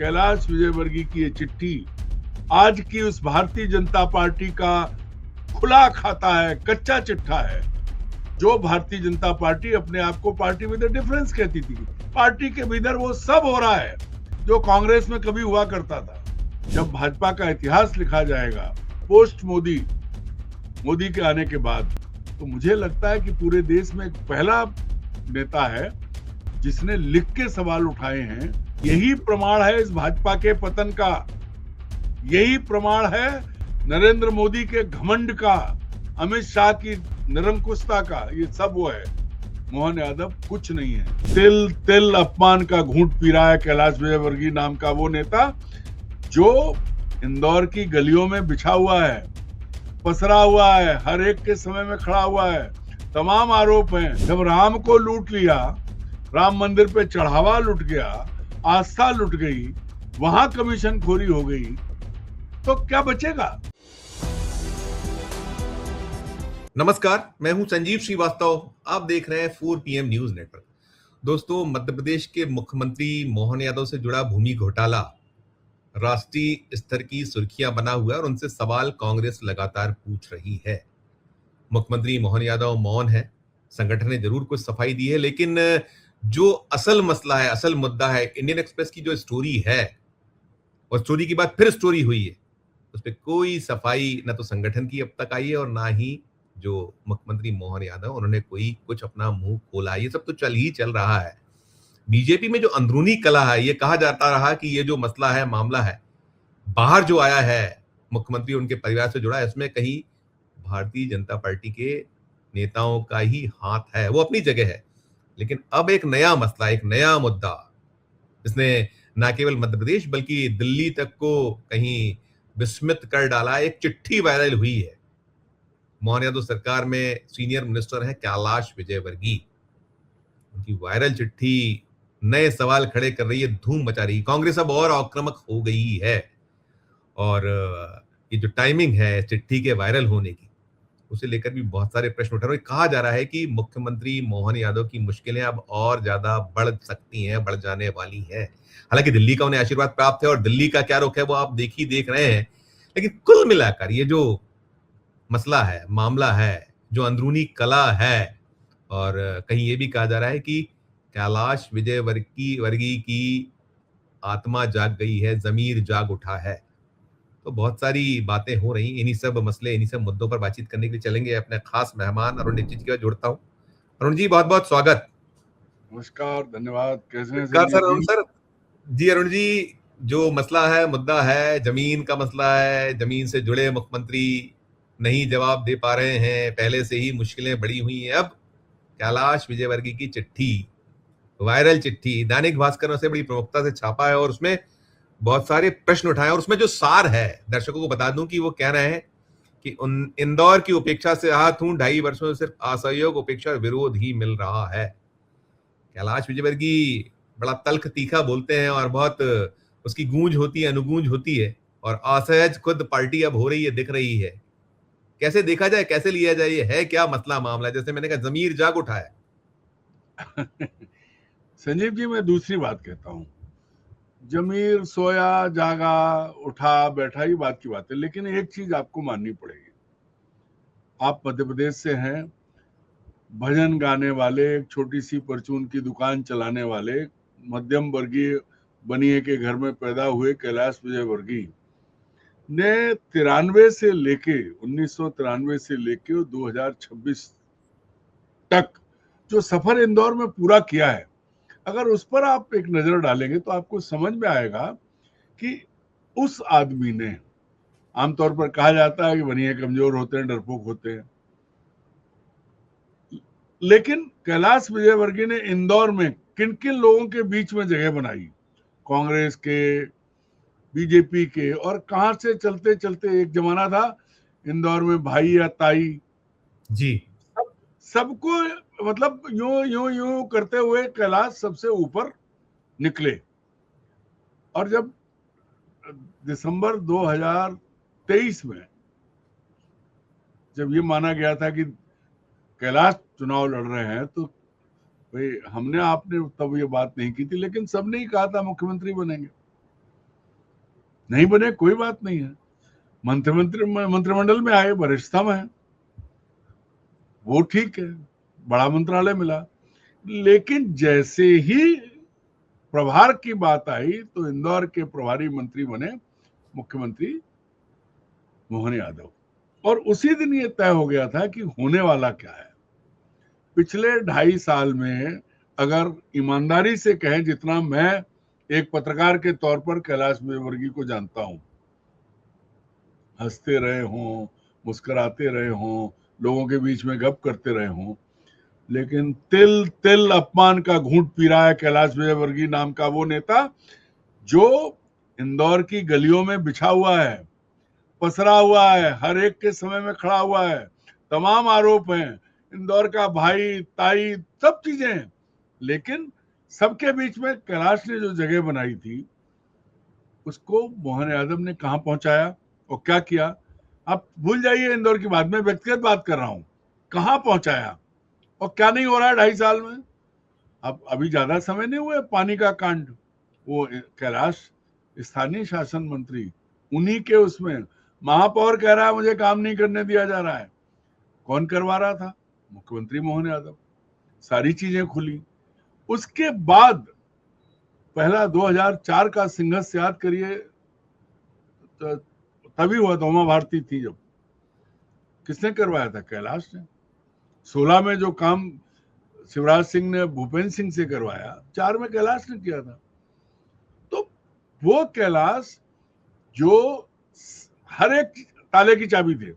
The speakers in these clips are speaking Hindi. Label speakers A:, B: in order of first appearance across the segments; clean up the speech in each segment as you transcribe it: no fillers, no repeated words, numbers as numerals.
A: कैलाश विजयवर्गीय की ये चिट्ठी आज की उस भारतीय जनता पार्टी का खुला खाता है, कच्चा चिट्ठा है। जो भारतीय जनता पार्टी अपने आप को पार्टी विद डिफरेंस कहती थी, पार्टी के भीतर वो सब हो रहा है जो कांग्रेस में कभी हुआ करता था। जब भाजपा का इतिहास लिखा जाएगा पोस्ट मोदी के आने के बाद, तो मुझे लगता है कि पूरे देश में एक पहला नेता है जिसने लिख के सवाल उठाए हैं। यही प्रमाण है इस भाजपा के पतन का, यही प्रमाण है नरेंद्र मोदी के घमंड का, अमित शाह की निरंकुशता का। ये सब वो है, मोहन यादव कुछ नहीं है। तिल तिल अपमान का घूंट पी रहा है कैलाश विजयवर्गीय नाम का वो नेता, जो इंदौर की गलियों में बिछा हुआ है, पसरा हुआ है, हर एक के समय में खड़ा हुआ है। तमाम आरोप हैं। जब राम को लूट लिया, राम मंदिर पे चढ़ावा लुट गया, आस्था लुट गई, वहां कमीशन खोरी हो गई, तो क्या बचेगा?
B: नमस्कार, मैं हूं संजीव श्रीवास्तव। आप देख रहे हैं 4 PM न्यूज नेटवर्क। दोस्तों, मध्य प्रदेश के मुख्यमंत्री मोहन यादव से जुड़ा भूमि घोटाला राष्ट्रीय स्तर की सुर्खियां बना हुआ है और उनसे सवाल कांग्रेस लगातार पूछ रही है। मुख्यमंत्री मोहन यादव मौन है, संगठन ने जरूर कुछ सफाई दी है, लेकिन जो असल मसला है, असल मुद्दा है, इंडियन एक्सप्रेस की जो स्टोरी है, और स्टोरी के बाद फिर स्टोरी हुई है, उस पर कोई सफाई न तो संगठन की अब तक आई है और ना ही जो मुख्यमंत्री मोहन यादव उन्होंने कोई कुछ अपना मुंह खोला। ये सब तो चल रहा है। बीजेपी में जो अंदरूनी कला है, ये कहा जाता रहा कि ये जो मसला है, मामला है, बाहर जो आया है मुख्यमंत्री उनके परिवार से जुड़ा है, इसमें कहीं भारतीय जनता पार्टी के नेताओं का ही हाथ है। वो अपनी जगह है, लेकिन अब एक नया मसला, एक नया मुद्दा, इसने न केवल मध्य प्रदेश बल्कि दिल्ली तक को कहीं विस्मित कर डाला। एक चिट्ठी वायरल हुई है। मोहन यादव सरकार में सीनियर मिनिस्टर हैं कैलाश विजयवर्गीय। उनकी वायरल चिट्ठी नए सवाल खड़े कर रही है, धूम मचा रही है। कांग्रेस अब और आक्रामक हो गई है और ये जो टाइमिंग है चिट्ठी के वायरल होने की, उसे लेकर भी बहुत सारे प्रश्न उठ रहे हैं। कहा जा रहा है कि मुख्यमंत्री मोहन यादव की मुश्किलें अब और ज्यादा बढ़ सकती हैं, बढ़ जाने वाली हैं। हालांकि दिल्ली का उन्हें आशीर्वाद प्राप्त है और दिल्ली का क्या रुख है वो आप देख रहे हैं, लेकिन कुल मिलाकर ये जो मसला है, मामला है, जो अंदरूनी कला है, और कहीं ये भी कहा जा रहा है कि कैलाश विजयवर्गीय की आत्मा जाग गई है, जमीर जाग उठा है। तो बहुत सारी बातें हो रही, इन्हीं सब मसले, इन्हीं सब मुद्दों पर बातचीत करने के लिए चलेंगे अपने खास मेहमान अरुण दीक्षित के साथ जुड़ता हूं। अरुण जी, बहुत बहुत स्वागत।
A: नमस्कार, धन्यवाद। कैसे हैं
B: सर? अरुण सर जी, अरुण जी, जो मसला है, मुद्दा है, जमीन का मसला है, जमीन से जुड़े मुख्यमंत्री नहीं जवाब दे पा रहे हैं, पहले से ही मुश्किलें बढ़ी हुई हैं। अब कैलाश विजयवर्गीय की चिट्ठी, वायरल चिट्ठी, दैनिक भास्कर ने उसे बड़ी प्रमुखता से छापा है और उसमें बहुत सारे प्रश्न उठाए। और उसमें जो सार है, दर्शकों को बता दूं कि वो कह रहे हैं कि इंदौर की उपेक्षा से आहत हूं, 2.5 वर्षों में सिर्फ असहयोग, उपेक्षा और विरोध ही मिल रहा है। कैलाश विजयवर्गीय बड़ा तल्ख तीखा बोलते हैं और बहुत उसकी गूंज होती है, अनुगूंज होती है, और असहज खुद पार्टी अब हो रही है, दिख रही है। कैसे देखा जाए, कैसे लिया जाए, ये है क्या मसला, मामला? जैसे मैंने कहा, जमीर जाग उठा है।
A: संजीव जी, मैं दूसरी बात कहता हूँ। जमीर सोया जागा उठा बैठा ही बात की बात है, लेकिन एक चीज आपको माननी पड़ेगी। आप मध्य प्रदेश से हैं, भजन गाने वाले, एक छोटी सी परचून की दुकान चलाने वाले, मध्यम वर्गीय बनिए के घर में पैदा हुए कैलाश विजयवर्गीय ने 1993 से लेके 2026 तक जो सफर इंदौर में पूरा किया है, अगर उस पर आप एक नजर डालेंगे तो आपको समझ में आएगा कि उस आदमी ने, आमतौर पर कहा जाता है कि बनिए कमजोर होते हैं, डरपोक होते हैं, लेकिन कैलाश विजयवर्गीय ने इंदौर में किन किन लोगों के बीच में जगह बनाई, कांग्रेस के, बीजेपी के, और कहां से चलते चलते एक जमाना था इंदौर में भाई या ताई
B: जी,
A: सबको, मतलब यूं यूं यूं करते हुए कैलाश सबसे ऊपर निकले। और जब दिसंबर 2023 में जब ये माना गया था कि कैलाश चुनाव लड़ रहे हैं, तो भाई हमने आपने तब ये बात नहीं की थी, लेकिन सबने ही कहा था मुख्यमंत्री बनेंगे। नहीं बने कोई बात नहीं है, मंत्रिमंडल में आए, वरिष्ठतम है, वो ठीक है, बड़ा मंत्रालय मिला। लेकिन जैसे ही प्रभार की बात आई तो इंदौर के प्रभारी मंत्री बने मुख्यमंत्री मोहन यादव, और उसी दिन ये तय हो गया था कि होने वाला क्या है। पिछले 2.5 साल में अगर ईमानदारी से कहें, जितना मैं एक पत्रकार के तौर पर कैलाश विजयवर्गीय को जानता हूं, हंसते रहे हों, मुस्कुराते रहे हों, लोगों के बीच में गप करते रहे हों, लेकिन तिल तिल अपमान का घूंट पी रहा है कैलाश विजयवर्गीय नाम का वो नेता, जो इंदौर की गलियों में बिछा हुआ है, पसरा हुआ है, हर एक के समय में खड़ा हुआ है, तमाम आरोप हैं, इंदौर का भाई ताई सब चीजें हैं, लेकिन सबके बीच में कैलाश ने जो जगह बनाई थी उसको मोहन यादव ने कहां पहुंचाया और क्या किया। आप भूल जाइए इंदौर की बात, में व्यक्तिगत बात कर रहा हूं, कहां पहुंचाया और क्या नहीं हो रहा है 2.5 साल में। अब अभी ज्यादा समय नहीं हुआ पानी का कांड, वो कैलाश स्थानीय शासन मंत्री, उन्हीं के उसमें महापौर कह रहा है मुझे काम नहीं करने दिया जा रहा है। कौन करवा रहा था? मुख्यमंत्री मोहन यादव। सारी चीजें खुली। उसके बाद पहला 2004 का संघर्ष याद करिए, तभी हुआ था, उमा भारती थी जब। किसने करवाया था? कैलाश ने। 16 में जो काम शिवराज सिंह ने भूपेंद्र सिंह से करवाया, 4 में कैलाश ने किया था। तो वो कैलाश जो हर एक ताले की चाबी थे।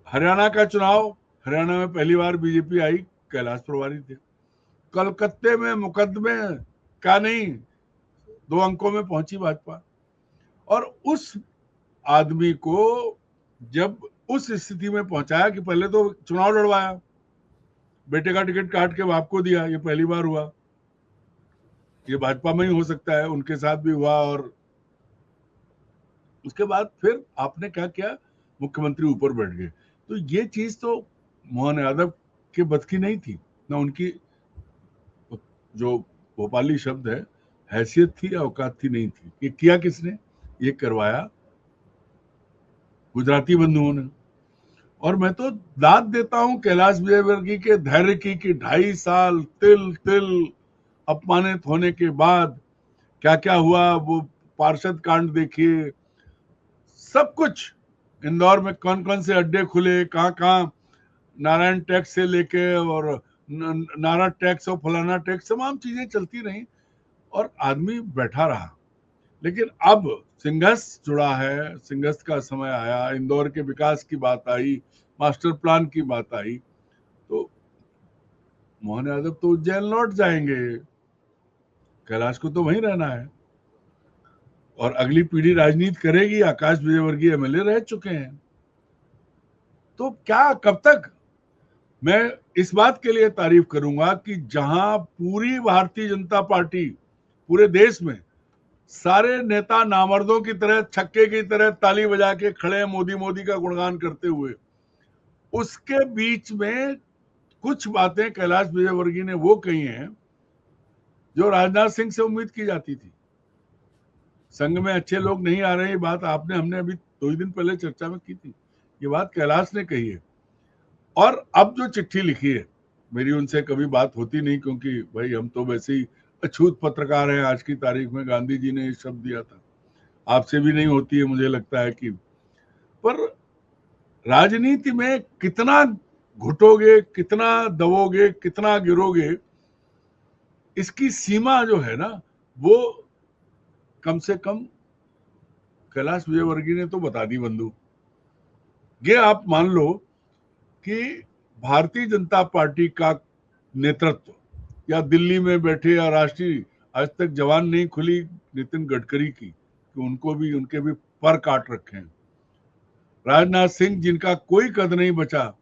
A: हरियाणा का चुनाव, हरियाणा में पहली बार बीजेपी आई, कैलाश प्रभारी थे। कलकत्ते में मुकदमे का नहीं, 2 अंकों में पहुंची भाजपा। और उस आदमी को जब उस स्थिति में पहुंचाया कि पहले तो चुनाव लड़वाया, बेटे का टिकट काट के बाप को दिया, ये पहली बार हुआ, ये भाजपा में ही हो सकता है, उनके साथ भी हुआ। और उसके बाद फिर आपने क्या किया, मुख्यमंत्री ऊपर बैठ गए। तो ये चीज तो मोहन यादव के बस की नहीं थी, ना उनकी जो भोपाली शब्द है हैसियत थी या औकात थी, नहीं थी। ये किया किसने? ये करवाया गुजराती बंधुओं ने। और मैं तो दाद देता हूं कैलाश विजयवर्गीय के धैर्य की कि 2.5 साल तिल तिल अपमानित होने के बाद क्या क्या हुआ। वो पार्षद कांड देखिए, सब कुछ इंदौर में कौन कौन से अड्डे खुले, कहाँ कहाँ नारायण टैक्स से लेके और नारा टैक्स और फलाना टैक्स, तमाम चीजें चलती रही और आदमी बैठा रहा। लेकिन अब संघर्ष जुड़ा है, संघर्ष का समय आया, इंदौर के विकास की बात आई, मास्टर प्लान की बात आई, तो मोहन यादव तो उज्जैन लौट जाएंगे, कैलाश को तो वहीं रहना है। और अगली पीढ़ी राजनीति करेगी, आकाश विजयवर्गीय एमएलए रह चुके हैं, तो क्या कब तक। मैं इस बात के लिए तारीफ करूंगा कि जहां पूरी भारतीय जनता पार्टी पूरे देश में सारे नेता नामर्दों की तरह, छक्के की तरह ताली बजा के खड़े हैं मोदी मोदी का गुणगान करते हुए, उसके बीच में कुछ बातें कैलाश विजयवर्गीय ने वो कही हैं जो राजनाथ सिंह से उम्मीद की जाती थी। संघ में अच्छे लोग नहीं आ रहे, ये बात हमने अभी 2 दिन पहले चर्चा में की थी, ये बात कैलाश ने कही है। और अब जो चिट्ठी लिखी है, मेरी उनसे कभी बात होती नहीं, क्योंकि भाई हम तो वैसे ही अछूत पत्रकार हैं। आज की तारीख में गांधी जी ने ये शब्द दिया था, आपसे भी नहीं होती है मुझे लगता है कि। पर राजनीति में कितना घुटोगे, कितना दबोगे, कितना गिरोगे, इसकी सीमा जो है ना, वो कम से कम कैलाश विजयवर्गीय ने तो बता दी बंधु। ये आप मान लो कि भारतीय जनता पार्टी का नेतृत्व, या दिल्ली में बैठे या राष्ट्रीय, आज तक जवान नहीं खुली नितिन गडकरी की कि उनके भी पर काट रखे हैं। राजनाथ सिंह, जिनका कोई कद नहीं बचा,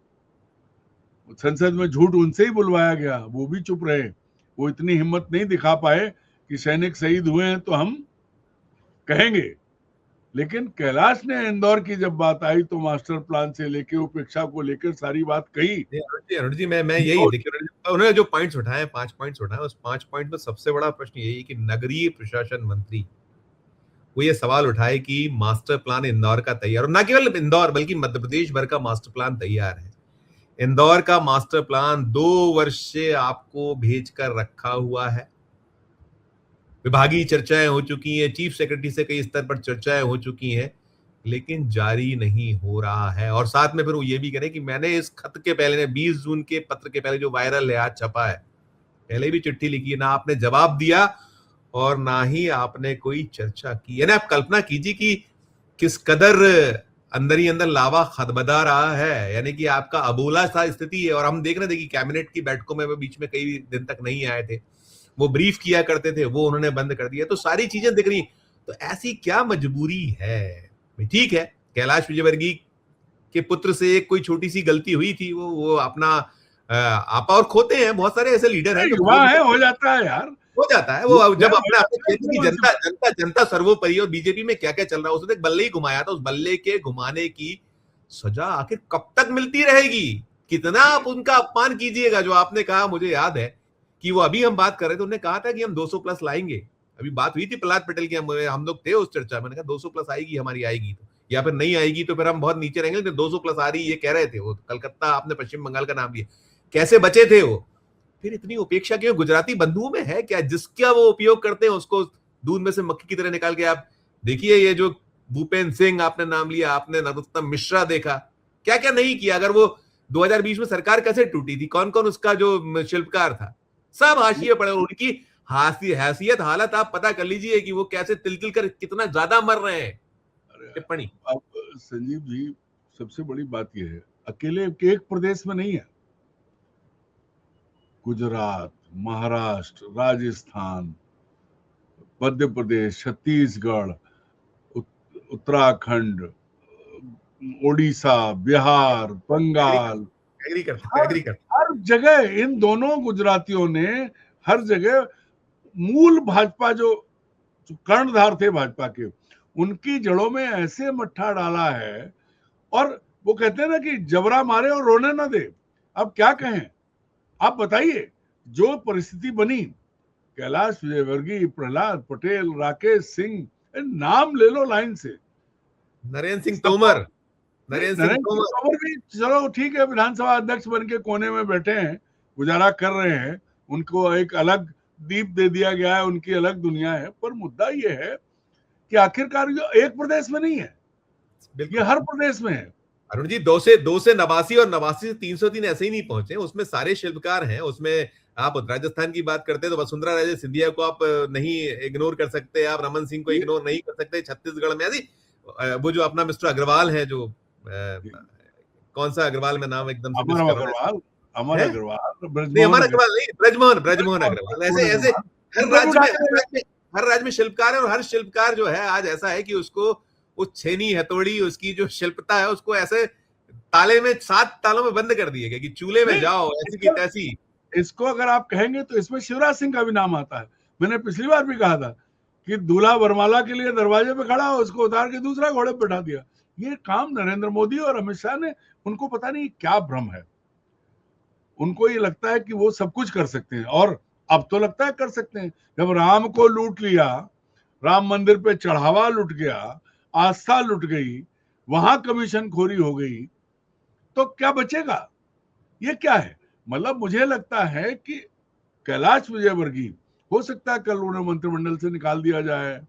A: संसद में झूठ उनसे ही बुलवाया गया, वो भी चुप रहे। वो इतनी हिम्मत नहीं दिखा पाए कि सैनिक शहीद हुए हैं तो हम कहेंगे। लेकिन कैलाश ने इंदौर की जब बात आई तो मास्टर प्लान से लेके उपेक्षा को लेकर सारी बात कही।
B: अरुण जी, मैं यही देखिए, उन्होंने जो पॉइंट्स उठाए, 5 पॉइंट्स उठाए, उस 5 पॉइंट में सबसे बड़ा प्रश्न यही कि नगरीय प्रशासन मंत्री वो ये सवाल उठाए कि मास्टर प्लान इंदौर का तैयार, और न केवल इंदौर बल्कि मध्य प्रदेश भर का मास्टर प्लान तैयार है। इंदौर का मास्टर प्लान 2 वर्ष से आपको भेज कर रखा हुआ है। विभागीय चर्चाएं हो चुकी हैं, चीफ सेक्रेटरी से कई स्तर पर चर्चाएं हो चुकी हैं, लेकिन जारी नहीं हो रहा है। और साथ में फिर वो ये भी करें कि मैंने इस खत के पहले, 20 जून के पत्र के पहले जो वायरल है, आज छपा है, पहले भी चिट्ठी लिखी है, ना आपने जवाब दिया और ना ही आपने कोई चर्चा की। यानी आप कल्पना कीजिए कि किस कदर अंदर ही अंदर लावा खदबदा रहा है, यानी कि आपका अबोला सा स्थिति है। और हम देख रहे थे कि कैबिनेट की बैठकों में वो बीच में कई दिन तक नहीं आए थे, वो ब्रीफ किया करते थे, वो उन्होंने बंद कर दिया। तो सारी चीजें दिख रही, तो ऐसी क्या मजबूरी है? ठीक है, कैलाश विजयवर्गीय के पुत्र से एक कोई छोटी सी गलती हुई थी, वो अपना आपा और खोते हैं। बहुत सारे ऐसे लीडर हैं जो
A: युवा है, हो जाता है यार,
B: हो जाता है। वो जब अपने अपने क्षेत्र की
A: जनता
B: जनता सर्वोपरि, और बीजेपी में क्या क्या चल रहा है, उसने एक बल्ले ही घुमाया था, उस बल्ले के घुमाने की सजा आखिर कब तक मिलती रहेगी? कितना आप उनका अपमान कीजिएगा? जो आपने कहा, मुझे याद है कि वो अभी हम बात कर रहे थे, उन्होंने कहा था कि हम 200 प्लस लाएंगे। अभी बात हुई थी प्रहलाद पटेल की, हम लोग थे उस चर्चा में। मैंने कहा 200 प्लस आएगी हमारी, आएगी तो, या फिर नहीं आएगी तो फिर हम बहुत नीचे रहेंगे। 200 प्लस आ रही ये कह रहे थे वो। कलकत्ता, आपने पश्चिम बंगाल का नाम लिया, कैसे बचे थे वो? फिर इतनी उपेक्षा क्यों? गुजराती बंधुओं में है क्या जिसका वो उपयोग करते हैं, उसको दूध में से मक्खी की तरह निकाल के? आप देखिए, ये जो भूपेंद्र सिंह आपने नाम लिया, आपने नरोत्तम मिश्रा देखा, क्या क्या नहीं किया। अगर वो 2020 में सरकार कैसे टूटी थी, कौन कौन उसका जो शिल्पकार था, सब हाशिए पड़े। उनकी हैसियत, हालत आप पता कर लीजिए कि वो कैसे तिल तिल कर कितना ज्यादा मर रहे हैं। टिप्पणी।
A: अब संजीव जी, सबसे बड़ी बात यह है, अकेले एक प्रदेश में नहीं है। गुजरात, महाराष्ट्र, राजस्थान, मध्य प्रदेश, छत्तीसगढ़, उत्तराखंड, ओडिशा, बिहार, बंगाल,
B: एग्री करते।
A: हर जगह इन दोनों गुजरातियों ने हर जगह मूल भाजपा जो कर्णधार थे भाजपा के, उनकी जड़ों में ऐसे मट्ठा डाला है। और वो कहते हैं ना कि जबरा मारे और रोने ना दे। अब क्या कहें, आप बताइए, जो परिस्थिति बनी, कैलाश विजयवर्गीय, प्रहलाद पटेल, राकेश सिंह, नाम ले लो लाइन से,
B: नरेंद्र सिंह तोमर
A: भी चलो ठीक है, विधानसभा अध्यक्ष बन के कोने में बैठे हैं, गुजारा कर रहे हैं, उनको एक अलग द्वीप दे दिया गया है, उनकी अलग दुनिया है। पर मुद्दा ये है कि आखिरकार ये एक प्रदेश में नहीं है, ये हर प्रदेश में है।
B: अरुण जी, 2 से 89 और 89 से 303 ऐसे ही नहीं पहुंचे, उसमें सारे शिल्पकार हैं। उसमें आप राजस्थान की बात करते हैं तो वसुंधरा राजे सिंधिया को आप नहीं इग्नोर कर सकते, आप रमन सिंह को इग्नोर नहीं कर सकते। छत्तीसगढ़ में ऐसी वो जो अपना मिस्टर अग्रवाल है, जो कौन सा अग्रवाल में नाम एकदम से
A: अमर अग्रवाल,
B: अमर अग्रवाल नहीं, ब्रजमोहन अग्रवाल। ऐसे ऐसे हर राज्य में शिल्पकार है, और हर शिल्पकार जो है आज ऐसा है कि उसको वो छेनी हथौड़ी, उसकी जो शिल्पता है, उसको ऐसे ताले में 7 तालों में बंद कर दिए गए कि चूल्हे में जाओ ऐसी की तैसी।
A: इसको अगर आप कहेंगे तो इसमें शिवराज सिंह का भी नाम आता है। मैंने पिछली बार भी कहा था कि दूल्हा वरमाला के लिए दरवाजे पे खड़ा हो, उसको उतार के दूसरा घोड़े पे बैठा दिया। ये काम नरेंद्र मोदी और अमित शाह ने, उनको पता नहीं क्या भ्रम है, उनको ये लगता है कि वो सब कुछ कर सकते हैं। और अब तो लगता है कर सकते हैं। जब राम को लूट लिया, राम मंदिर पे चढ़ावा लुट गया, आस्था लुट गई, वहां कमीशन खोरी हो गई, तो क्या बचेगा? ये क्या है? मतलब मुझे लगता है कि कैलाश विजयवर्गीय, हो सकता है कल उन्हें मंत्रिमंडल से निकाल दिया जाए,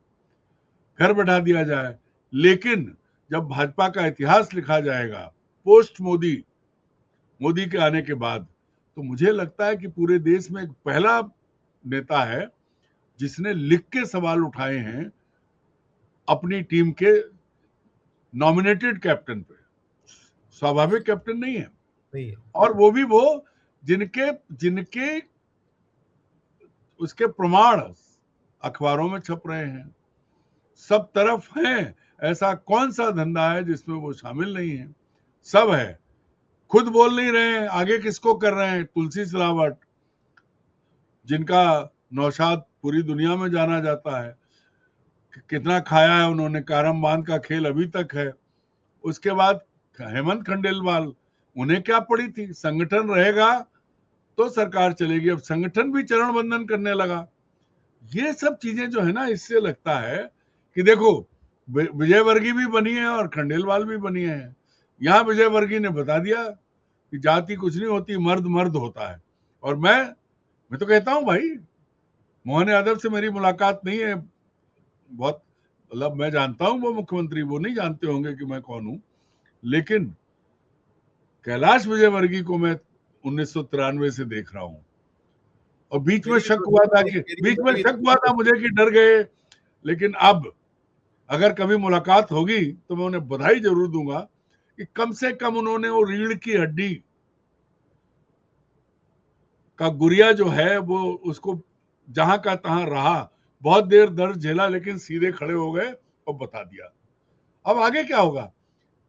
A: घर बैठा दिया जाए, लेकिन जब भाजपा का इतिहास लिखा जाएगा पोस्ट मोदी, मोदी के आने के बाद, तो मुझे लगता है कि पूरे देश में एक पहला नेता है जिसने लिख के सवाल उठाए हैं अपनी टीम के नॉमिनेटेड कैप्टन पे। स्वाभाविक कैप्टन नहीं है, और वो भी वो जिनके उसके प्रमाण अखबारों में छप रहे हैं, सब तरफ हैं। ऐसा कौन सा धंधा है जिसमें वो शामिल नहीं है? सब है। खुद बोल नहीं रहे हैं, आगे किसको कर रहे हैं? तुलसी सिलावट, जिनका नौशाद पूरी दुनिया में जाना जाता है, कितना खाया है उन्होंने, कारम बांध का खेल अभी तक है। उसके बाद हेमंत खंडेलवाल, उन्हें क्या पड़ी थी? संगठन रहेगा तो सरकार चलेगी। अब संगठन भी चरण बंधन करने लगा। ये सब चीजें जो है ना, इससे लगता है कि देखो विजयवर्गीय भी बनी है और खंडेलवाल भी बनी है। यहाँ विजयवर्गीय ने बता दिया कि जाति कुछ नहीं होती, मर्द मर्द होता है। और मैं तो कहता हूं भाई, मोहन यादव से मेरी मुलाकात नहीं है, बहुत मतलब मैं जानता हूं वो मुख्यमंत्री, वो नहीं जानते होंगे कि मैं कौन हूं, लेकिन कैलाश विजयवर्गीय को मैं 1993 से देख रहा हूं। और बीच में शक हुआ था मुझे कि डर गए, लेकिन अब अगर कभी मुलाकात होगी तो मैं उन्हें बधाई जरूर दूंगा कि कम से कम उन्होंने वो रीढ़ की हड्डी का गुरिया जो है वो उसको जहां का तहां रहा, बहुत देर दर्द झेला, लेकिन सीधे खड़े हो गए और बता दिया। अब आगे क्या होगा,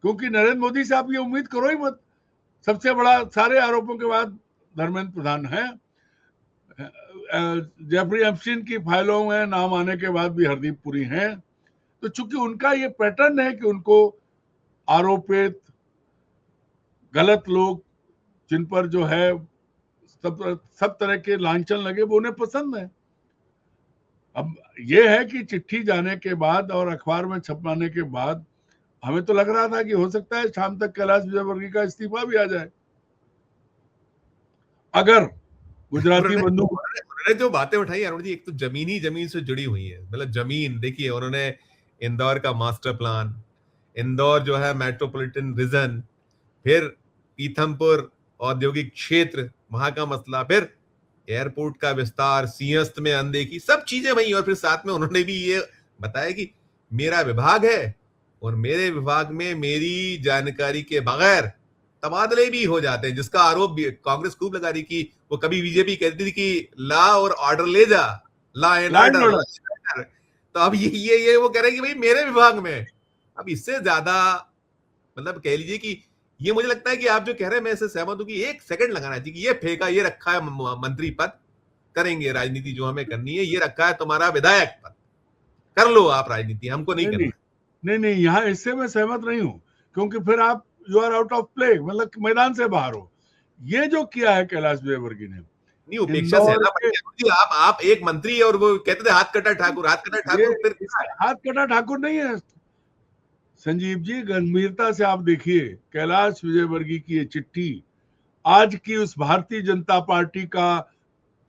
A: क्योंकि नरेंद्र मोदी से आप ये उम्मीद करो ही मत। सबसे बड़ा सारे आरोपों के बाद धर्मेंद्र प्रधान है, जेफरी एप्स्टीन की फाइलों में नाम आने के बाद भी हरदीप पुरी हैं। तो चूंकि उनका ये पैटर्न है कि उनको आरोपित गलत लोग जिन पर जो है सब तरह के लांछन लगे, वो उन्हें पसंद है। अब ये है कि चिट्ठी जाने के बाद और अखबार में छपवाने के बाद हमें तो लग रहा था कि हो सकता है शाम तक कैलाश विजयवर्गीय का इस्तीफा भी आ जाए, अगर गुजराती बंधु।
B: उन्होंने जो बातें उठाई अरुण जी, एक तो जमीन से जुड़ी हुई है। मतलब जमीन देखिए, उन्होंने इंदौर का मास्टर प्लान, इंदौर जो है मेट्रोपॉलिटन रीजन, फिर पीथमपुर औद्योगिक क्षेत्र वहां का मसला, फिर एयरपोर्ट का विस्तार, सिंहस्थ में अनदेखी, सब चीजें वही। और फिर साथ में उन्होंने भी ये बताया कि मेरा विभाग है और मेरे विभाग में मेरी जानकारी के बगैर तबादले भी हो जाते हैं, जिसका आरोप भी कांग्रेस खूब लगा रही कि वो कभी बीजेपी कहती थी कि ला और ऑर्डर ले जा, ला एंड ऑर्डर। तो अब ये वो कह रहे हैं कि भाई मेरे विभाग में। अब इससे ज्यादा मतलब कह लीजिए कि ये मुझे लगता है कि आप जो कह रहे हैं मैं इससे सहमत हूं कि एक सेकंड लगाना चाहिए कि ये फेंका, ये रखा है मंत्री पद, करेंगे राजनीति जो हमें करनी है, ये रखा है तुम्हारा विधायक पद, कर लो आप राजनीति, हमको नहीं करना।
A: नहीं, यहाँ इससे मैं सहमत नहीं हूं, क्योंकि फिर आप you are out of play, मतलब मैदान से बाहर हो। ये जो किया है कैलाश विजयवर्गीय ने,
B: नहीं उपेक्षा सहना पड़ेगा। आप एक मंत्री और वो कहते थे हाथ कटा ठाकुर, हाथ कटा ठाकुर, फिर
A: हाथ कटा ठाकुर नहीं है संजीव जी। गंभीरता से आप देखिए, कैलाश विजयवर्गीय की ये चिट्ठी आज की उस भारतीय जनता पार्टी का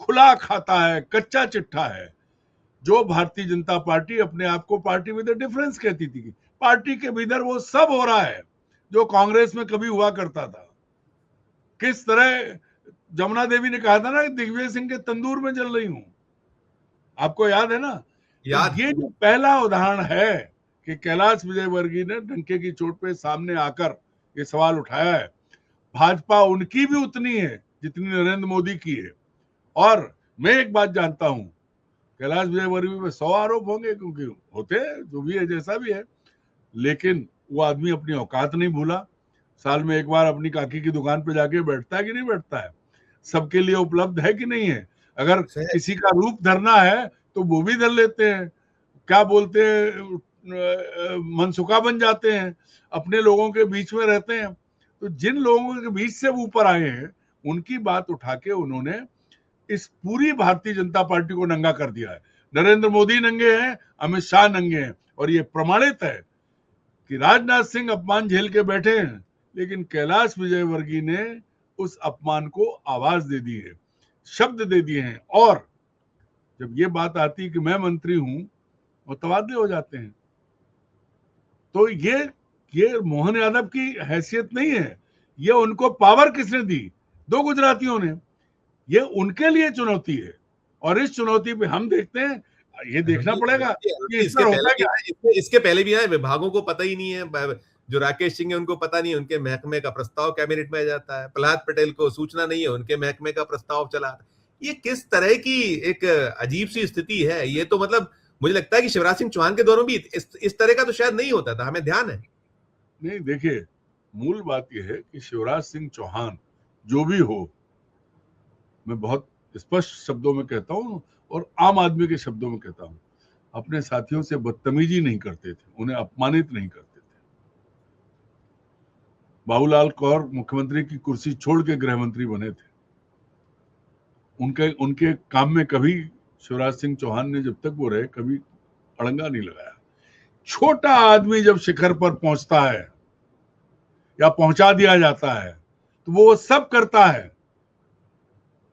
A: खुला खाता है, कच्चा चिट्ठा है। जो भारतीय जनता पार्टी अपने आप को पार्टी विद डिफरेंस कहती थी, पार्टी के भीतर वो सब हो रहा है जो कांग्रेस में कभी हुआ करता था। किस तरह जमुना देवी ने कहा था ना, दिग्विजय सिंह के तंदूर में जल रही हूं, आपको याद है ना? याद। तो ये जो पहला उदाहरण है कि कैलाश विजयवर्गीय ने डंके की चोट पे सामने आकर ये सवाल उठाया है। भाजपा उनकी भी उतनी है जितनी नरेंद्र मोदी की है। और मैं एक बात जानता हूं, कैलाश विजयवर्गीय पे 100 आरोप होंगे, क्योंकि होते हैं, जो भी है जैसा भी है, लेकिन वो आदमी अपनी औकात नहीं भूला। साल में एक बार अपनी काकी की दुकान पे जाके बैठता है कि नहीं बैठता है, सबके लिए उपलब्ध है कि नहीं है। अगर किसी का रूप धरना है तो वो भी धर लेते हैं, क्या बोलते हैं, मनसुखा बन जाते हैं, अपने लोगों के बीच में रहते हैं। तो जिन लोगों के बीच से वो ऊपर आए हैं, उनकी बात उठा के उन्होंने इस पूरी भारतीय जनता पार्टी को नंगा कर दिया है। नरेंद्र मोदी नंगे हैं, अमित शाह नंगे हैं, और ये प्रमाणित है कि राजनाथ सिंह अपमान झेल के बैठे हैं, लेकिन कैलाश विजयवर्गीय ने उस अपमान को आवाज दे दी है, शब्द दे दिए हैं। और जब ये बात आती है कि मैं मंत्री हूं, वो तबादले हो जाते हैं। तो ये मोहन यादव की हैसियत नहीं है, ये उनको पावर किसने दी? 2 गुजरातियों ने। ये उनके लिए चुनौती है, और इस चुनौती पे हम देखते हैं, ये देखना पड़ेगा कि
B: इसके पहले भी है, विभागों को पता ही नहीं है। जो राकेश सिंह है उनको पता नहीं है, उनके महकमे का प्रस्ताव कैबिनेट में आ जाता है। प्रहलाद पटेल को सूचना नहीं है, उनके महकमे का प्रस्ताव चला। ये किस तरह की एक अजीब सी स्थिति है। ये तो मतलब मुझे लगता है कि शिवराज सिंह चौहान के दौर में भी इस तरह का तो शायद नहीं होता था, हमें ध्यान है।
A: नहीं, देखिए, मूल बात यह है कि शिवराज सिंह चौहान जो भी हो, मैं बहुत स्पष्ट शब्दों में कहता हूं और आम आदमी के शब्दों में कहता हूं, अपने साथियों से बदतमीजी नहीं करते थे, उन्हें अपमानित नहीं करते थे। बाबूलाल कौर मुख्यमंत्री की कुर्सी छोड़ के गृह मंत्री बने थे, उनके काम में कभी शिवराज सिंह चौहान ने, जब तक वो रहे, कभी अड़ंगा नहीं लगाया। छोटा आदमी जब शिखर पर पहुंचता है या पहुंचा दिया जाता है तो वो सब करता है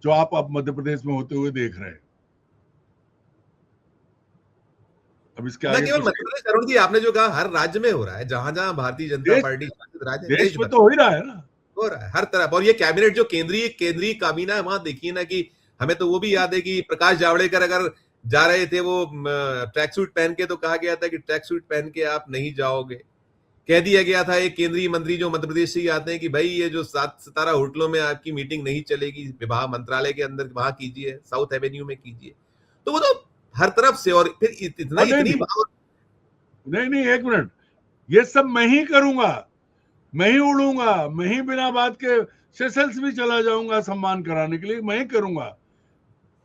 A: जो आप अब मध्य प्रदेश में होते हुए देख रहे हैं। अब इसके
B: न
A: आगे
B: केवल
A: कुछ
B: मध्य प्रदेश, अरुण जी आपने जो कहा हर राज्य में हो रहा है, जहां जहां भारतीय जनता
A: देश
B: पार्टी शासित राज्य है,
A: देश
B: देश
A: में
B: भर
A: तो हो ही रहा है ना।
B: हो रहा है हर तरफ। और ये कैबिनेट जो केंद्रीय काबीना है, वहां देखिए ना कि हमें तो वो भी याद है कि प्रकाश जावड़ेकर अगर जा रहे थे वो ट्रैक सूट पहन के, तो कहा गया था कि ट्रैक सूट पहन के आप नहीं जाओगे। कह दिया गया था एक केंद्रीय मंत्री जो मध्य प्रदेश से ही आते हैं कि भाई ये जो 7 सितारा होटलों में आपकी मीटिंग नहीं चलेगी, विभाग मंत्रालय के अंदर वहां कीजिए, साउथ एवेन्यू में कीजिए। तो वो तो हर तरफ से, और फिर इतना
A: नहीं
B: इतनी
A: नहीं, एक मिनट, ये सब मैं ही करूंगा, मैं ही उड़ूंगा, मैं ही बिना बात के सेशल्स भी चला जाऊंगा सम्मान कराने के लिए, मैं ही करूंगा।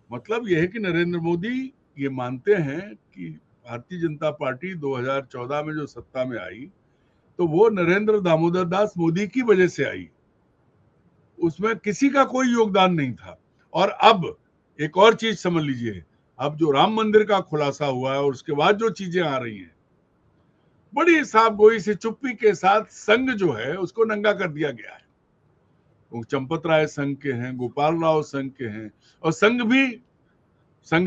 A: मतलब यह है कि नरेंद्र मोदी ये मानते हैं कि भारतीय जनता पार्टी 2014 में जो सत्ता में आई तो वो नरेंद्र दामोदर दास मोदी की वजह से आई, उसमें किसी का कोई योगदान नहीं था। और अब एक और चीज समझ लीजिए, अब जो राम मंदिर का खुलासा हुआ है और उसके बाद जो चीजें आ रही हैं, बड़ी साफ गोई से चुप्पी के साथ संघ जो है उसको नंगा कर दिया गया है। वो चंपत राय संघ के हैं, गोपाल राव संघ के हैं, और संघ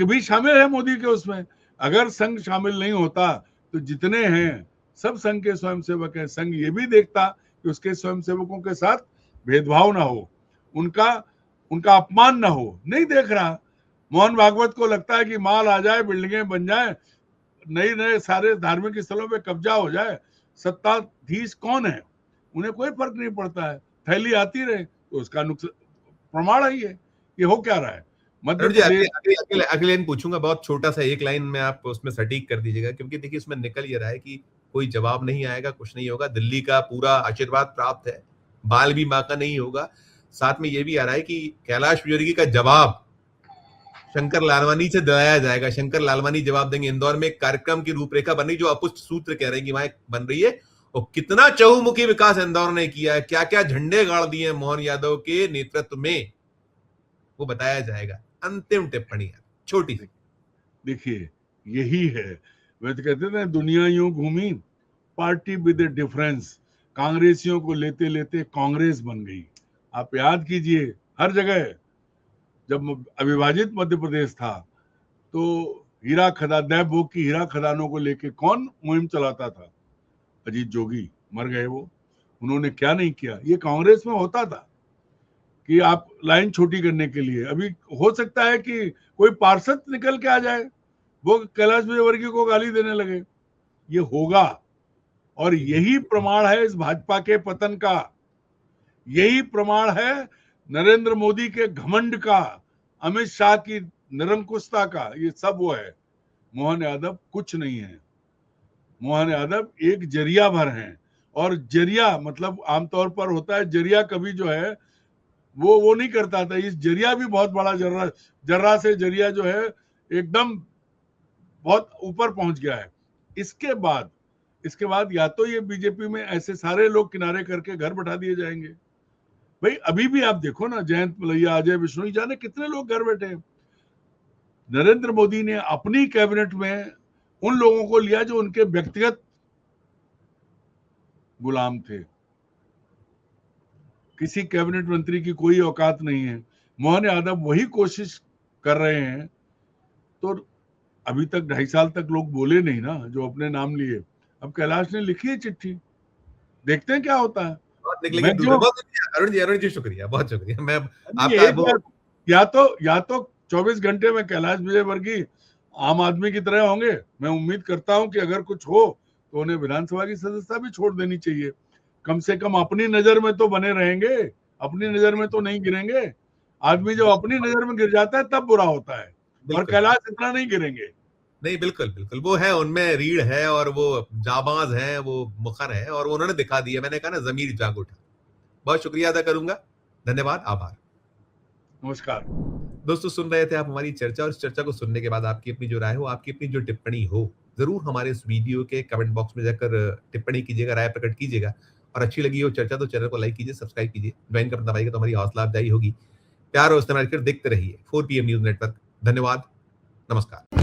A: भी शामिल है मोदी के उसमें। अगर संघ शामिल नहीं होता तो जितने हैं सब संघ के स्वयंसेवक हैं। संघ ये भी देखता कि उसके स्वयंसेवकों के साथ भेदभाव ना हो, उनका अपमान ना हो, नहीं देख रहा। मोहन भागवत को लगता है कि माल आ जाए, बिल्डिंगें बन जाए, नए सारे धार्मिक स्थलों पे कब्जा हो जाए, सत्ताधीश कौन है उन्हें कोई फर्क नहीं पड़ता है, थैली आती रहे। तो उसका प्रमाण है ये हो क्या रहा है मध्य प्रदेश।
B: अगले लाइन पूछूंगा, बहुत छोटा सा एक लाइन में आप उसमें सटीक कर दीजिएगा, क्योंकि देखिए इसमें निकल ये रहा है कि कोई जवाब नहीं आएगा, कुछ नहीं होगा, दिल्ली का पूरा आशीर्वाद प्राप्त है, बाल भी मां का नहीं होगा। साथ में ये भी आ रहा है कि कैलाश विजयवर्गीय का जवाब शंकर लालवानी से दिलाया जाएगा। शंकर लालवानी जवाब देंगे। इंदौर में एक कार्यक्रम की रूपरेखा बन रही, जो अपुष्ट सूत्र कह रहे हैं कि वहां बन रही है, और कितना चहुमुखी विकास इंदौर ने किया है, क्या क्या झंडे गाड़ दिए हैं मोहन यादव के नेतृत्व में, वो बताया जाएगा। अंतिम टिप्पणी छोटी सी,
A: देखिए यही है, वे तो कहते थे दुनिया यूं घूमी, पार्टी विद ए डिफरेंस, कांग्रेसियों को लेते लेते कांग्रेस बन गई। आप याद कीजिए, हर जगह जब अविभाजित मध्य प्रदेश था तो हीरा खदान, दैवभोग की हीरा खदानों को लेके कौन मुहिम चलाता था? अजीत जोगी, मर गए वो। उन्होंने क्या नहीं किया, ये कांग्रेस में होता था कि आप लाइन छोटी करने के लिए, अभी हो सकता है कि कोई पार्षद निकल के आ जाए, वो कैलाश विजयवर्गीय को गाली देने लगे। ये होगा, और यही प्रमाण है इस भाजपा के पतन का, यही प्रमाण है नरेंद्र मोदी के घमंड का, अमित शाह की निरंकुशता का। ये सब वो है, मोहन यादव कुछ नहीं है। मोहन यादव एक जरिया भर हैं, और जरिया मतलब आमतौर पर होता है, जरिया कभी जो है वो नहीं करता था। इस जरिया भी बहुत बड़ा जर्रा से जरिया जो है एकदम बहुत ऊपर पहुंच गया है। इसके बाद या तो ये बीजेपी में ऐसे सारे लोग किनारे करके घर बैठा दिए जाएंगे। भाई अभी भी आप देखो ना, जयंत मलैया, अजय विष्णु, जाने कितने लोग घर बैठे हैं। नरेंद्र मोदी ने अपनी कैबिनेट में उन लोगों को लिया जो उनके व्यक्तिगत गुलाम थे। किसी कैबिनेट मंत्री की कोई औकात नहीं है। मोहन यादव वही कोशिश कर रहे हैं, तो अभी तक 2.5 साल तक लोग बोले नहीं ना, जो अपने नाम लिए। अब कैलाश ने लिखी है चिट्ठी, देखते हैं क्या होता है।
B: अरुण जी शुक्रिया, बहुत शुक्रिया। मैं आपका
A: या तो 24 घंटे में कैलाश विजयवर्गीय आम आदमी की तरह होंगे। मैं उम्मीद करता हूं कि अगर कुछ हो तो उन्हें विधानसभा की सदस्यता भी छोड़ देनी चाहिए। कम से कम अपनी नजर में तो बने रहेंगे, अपनी नजर में तो नहीं गिरेंगे। आदमी जब अपनी नजर में गिर जाता है तब बुरा होता है, और कैलाश इतना नहीं गिरेंगे।
B: नहीं, बिल्कुल बिल्कुल, वो है, उनमें रीढ़ है, और वो जाबाज है, वो मुखर है, और उन्होंने दिखा दिया। मैंने कहा ना, जमीर जाग उठा। बहुत शुक्रिया अदा करूंगा, धन्यवाद, आभार,
A: नमस्कार।
B: दोस्तों सुन रहे थे आप हमारी चर्चा, और इस चर्चा को सुनने के बाद आपकी अपनी जो राय हो, आपकी अपनी जो टिप्पणी हो, जरूर हमारे इस वीडियो के कमेंट बॉक्स में जाकर टिप्पणी कीजिएगा, राय प्रकट कीजिएगा। और अच्छी लगी हो चर्चा तो चैनल को लाइक कीजिए, सब्सक्राइब कीजिए, ज्वाइन का बटन दबाइएगा तो हमारी हौसला अफजाई होगी। प्यार और इस्तेमाल कर देखते रहिए 4PM न्यूज नेटवर्क। धन्यवाद, नमस्कार।